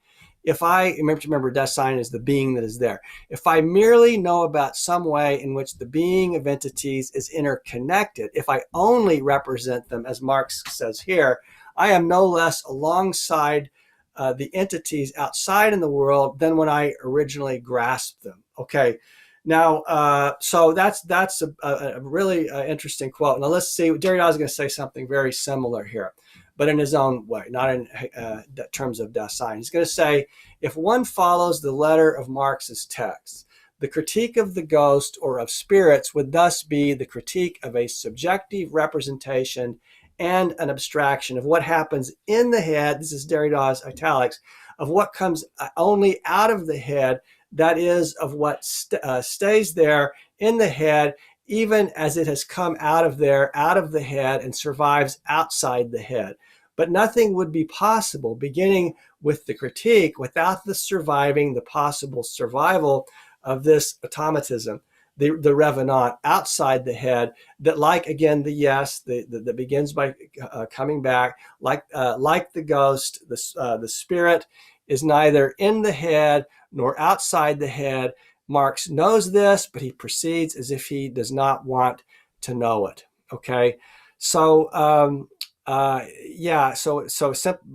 If I remember, Dasein is the being that is there. If I merely know about some way in which the being of entities is interconnected, if I only represent them, as Marx says here, I am no less alongside the entities outside in the world than when I originally grasped them. Okay, now, so that's a really interesting quote. Now let's see, Derrida is going to say something very similar here, but in his own way, not in terms of Dasein. He's going to say, if one follows the letter of Marx's text, the critique of the ghost or of spirits would thus be the critique of a subjective representation and an abstraction of what happens in the head. This is Derrida's italics, of what comes only out of the head, that is, of what stays there in the head, even as it has come out of the head and survives outside the head. But nothing would be possible, beginning with the critique, without the possible survival of this automatism. the revenant outside the head, that, like, again, the yes, that begins by coming back, like the ghost, the spirit is neither in the head nor outside the head. Marx knows this, but he proceeds as if he does not want to know it. Okay, so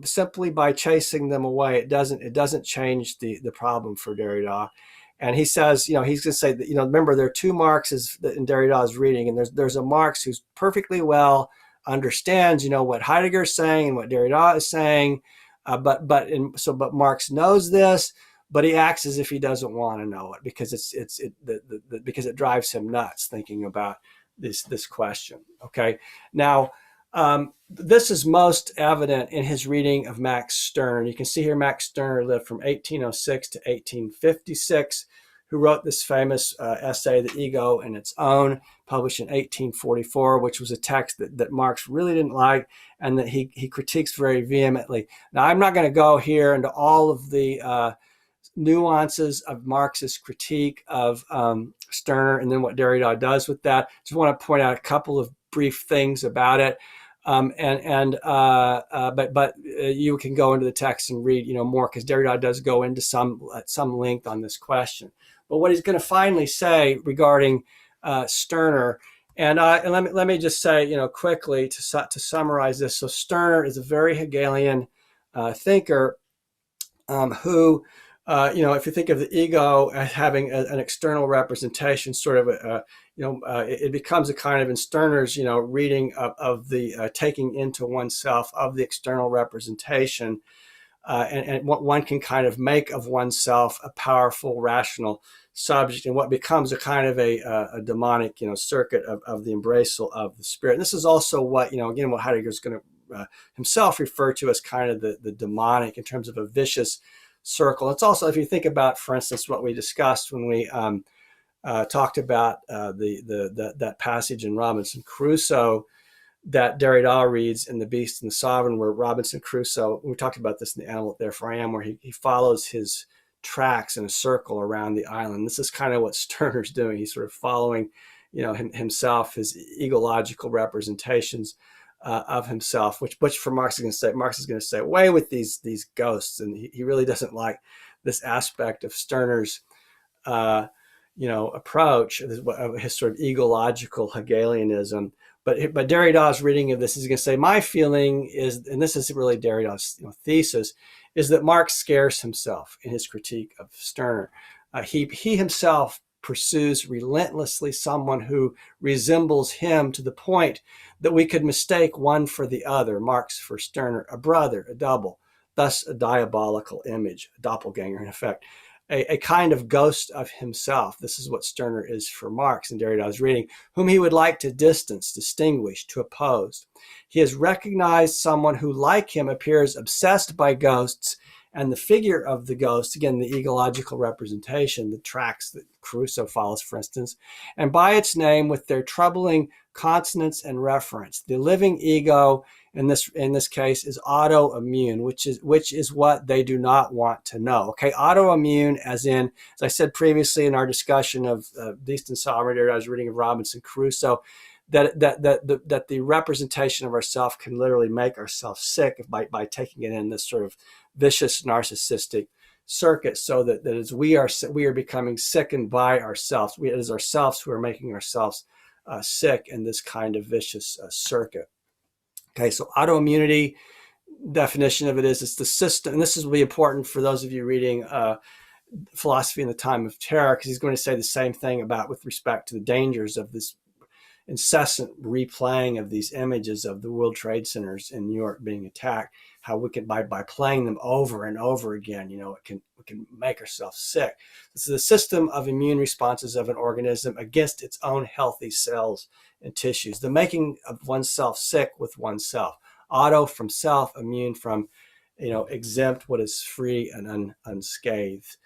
simply by chasing them away, it doesn't change the problem for Derrida. And he says, he's going to say that, remember, there are two Marxes in Derrida's reading, and there's a Marx who's perfectly well understands, what Heidegger is saying and what Derrida is saying, but Marx knows this, but he acts as if he doesn't want to know it because because it drives him nuts thinking about this question. Okay, now this is most evident in his reading of Max Stirner. You can see here Max Stirner lived from 1806 to 1856, who wrote this famous essay, The Ego and Its Own, published in 1844, which was a text that Marx really didn't like and that he critiques very vehemently. Now, I'm not going to go here into all of the nuances of Marx's critique of Stirner and then what Derrida does with that. Just want to point out a couple of brief things about it. But you can go into the text and read, more, because Derrida does go into at some length on this question. But what he's going to finally say regarding Stirner, and let me just say, quickly to summarize this. So Stirner is a very Hegelian thinker who, if you think of the ego as having an external representation, sort of it becomes a kind of, in Stirner's, reading of the taking into oneself of the external representation, and what one can kind of make of oneself a powerful, rational subject, and what becomes a kind of a demonic, circuit of the embraceal of the spirit. And this is also what, again, what Heidegger is going to himself refer to as kind of the demonic, in terms of a vicious circle. It's also, if you think about, for instance, what we discussed when we talked about that passage in Robinson Crusoe that Derrida reads in The Beast and the Sovereign, where Robinson Crusoe, we talked about this in The Animal, Therefore I Am, where he follows his tracks in a circle around the island. This is kind of what Stirner's doing. He's sort of following, himself, his egological representations of himself, which for Marx is going to say, away with these ghosts, and he really doesn't like this aspect of Stirner's approach, his sort of egological Hegelianism. But Derrida's reading of this is going to say, my feeling is, and this is really Derrida's thesis, is that Marx scares himself in his critique of Stirner. He himself pursues relentlessly someone who resembles him to the point that we could mistake one for the other, Marx for Stirner, a brother, a double, thus a diabolical image, a doppelganger in effect, a kind of ghost of himself. This is what Stirner is for Marx in Derrida's reading, whom he would like to distance, distinguish, to oppose. He has recognized someone who, like him, appears obsessed by ghosts, and the figure of the ghost, again, the egological representation, the tracks that Crusoe follows, for instance, and by its name, with their troubling consonance and reference. The living ego in this case is autoimmune, which is what they do not want to know. Okay, autoimmune, as I said previously in our discussion of Beast and Sovereign, I was reading of Robinson Crusoe, that the representation of ourself can literally make ourselves sick by taking it in this sort of vicious narcissistic circuit, so that as we are becoming sickened by ourselves. It is ourselves who are making ourselves sick in this kind of vicious circuit. Okay, so autoimmunity, definition of it is, it's the system, and this will be important for those of you reading Philosophy in the Time of Terror, because he's going to say the same thing with respect to the dangers of this incessant replaying of these images of the World Trade Centers in New York being attacked, how we can, by playing them over and over again, we can make ourselves sick. This is the system of immune responses of an organism against its own healthy cells and tissues, the making of oneself sick with oneself. Auto from self, immune from, exempt, what is free and unscathed.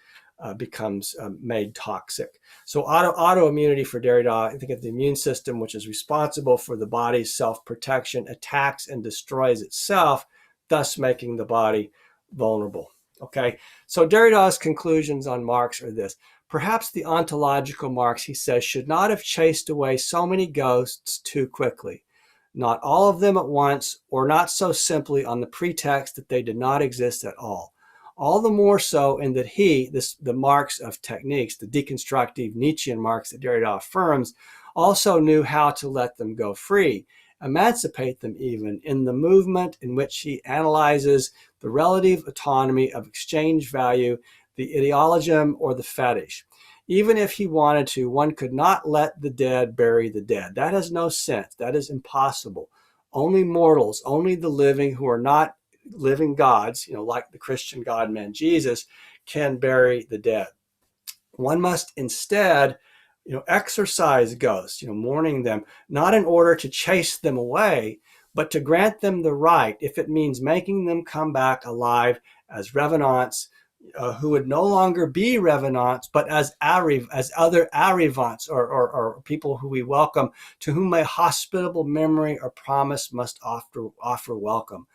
Becomes made toxic. So autoimmunity for Derrida, I think of the immune system, which is responsible for the body's self-protection, attacks and destroys itself, thus making the body vulnerable. Okay, so Derrida's conclusions on Marx are this. Perhaps the ontological Marx, he says, should not have chased away so many ghosts too quickly. Not all of them at once, or not so simply on the pretext that they did not exist at all. All the more so in that the Marx of techniques, the deconstructive Nietzschean Marx that Derrida affirms, also knew how to let them go free, emancipate them even, in the movement in which he analyzes the relative autonomy of exchange value, the ideologism, or the fetish. Even if he wanted to, one could not let the dead bury the dead. That has no sense. That is impossible. Only mortals, only the living who are not living gods, like the Christian God-man Jesus, can bury the dead. One must instead, exorcise ghosts, mourning them, not in order to chase them away, but to grant them the right, if it means making them come back alive as revenants, who would no longer be revenants, but as other arrivants, or people who we welcome, to whom a hospitable memory or promise must offer welcome,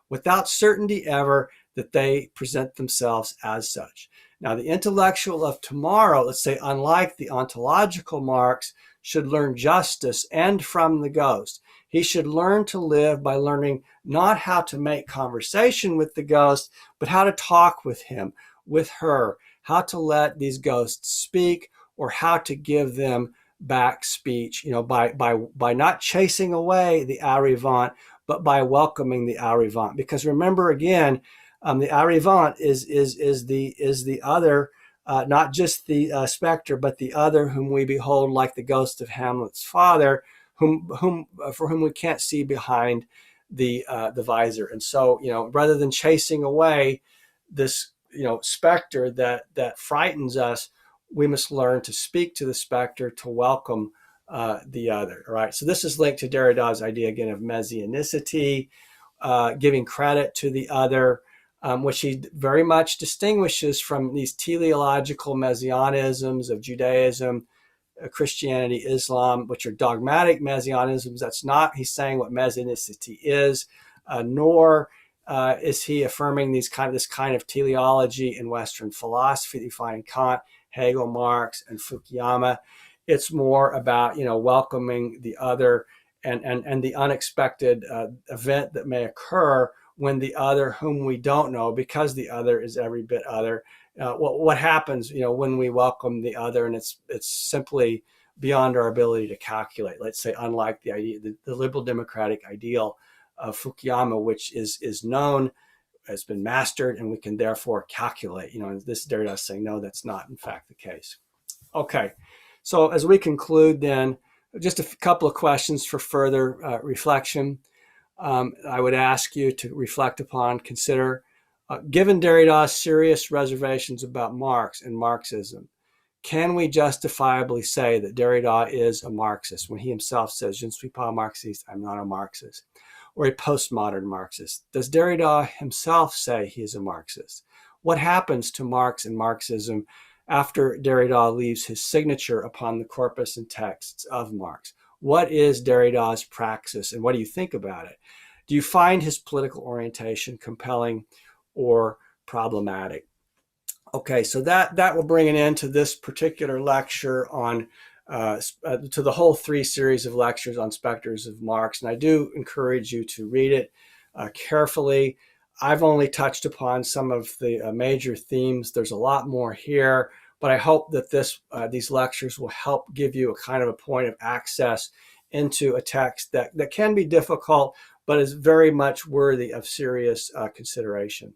without certainty ever that they present themselves as such. Now, the intellectual of tomorrow, let's say, unlike the ontological Marx, should learn justice and from the ghost. He should learn to live by learning not how to make conversation with the ghost, but how to talk with him, with her, how to let these ghosts speak, or how to give them back speech, by not chasing away the arrivant, but by welcoming the arrivant. Because remember again, the arrivant is the other, not just the specter, but the other whom we behold like the ghost of Hamlet's father, for whom we can't see behind the visor. And so, rather than chasing away this specter that frightens us, we must learn to speak to the specter, to welcome the other. All right. So this is linked to Derrida's idea again of messianicity, giving credit to the other, which he very much distinguishes from these teleological messianisms of Judaism, Christianity, Islam, which are dogmatic messianisms. That's not, he's saying, what messianicity is, nor is he affirming this kind of teleology in Western philosophy that you find in Kant, Hegel, Marx, and Fukuyama. It's more about welcoming the other and the unexpected event that may occur when the other, whom we don't know, because the other is every bit other. What happens when we welcome the other, and it's simply beyond our ability to calculate. Let's say, unlike the idea, the liberal democratic ideal of Fukuyama, which is known, has been mastered, and we can therefore calculate. And this Derrida is saying, no, that's not in fact the case. Okay, so as we conclude, then, just a couple of questions for further reflection. I would ask you to reflect upon, consider, given Derrida's serious reservations about Marx and Marxism, can we justifiably say that Derrida is a Marxist when he himself says, "Je ne suis pas Marxiste, I'm not a Marxist," or a postmodern Marxist? Does Derrida himself say he is a Marxist? What happens to Marx and Marxism after Derrida leaves his signature upon the corpus and texts of Marx? What is Derrida's praxis, and what do you think about it? Do you find his political orientation compelling or problematic? Okay, so that will bring an end to this particular lecture on, to the whole 3 series of lectures on Specters of Marx. And I do encourage you to read it carefully. I've only touched upon some of the major themes. There's a lot more here, but I hope that these lectures will help give you a kind of a point of access into a text that can be difficult, but is very much worthy of serious consideration.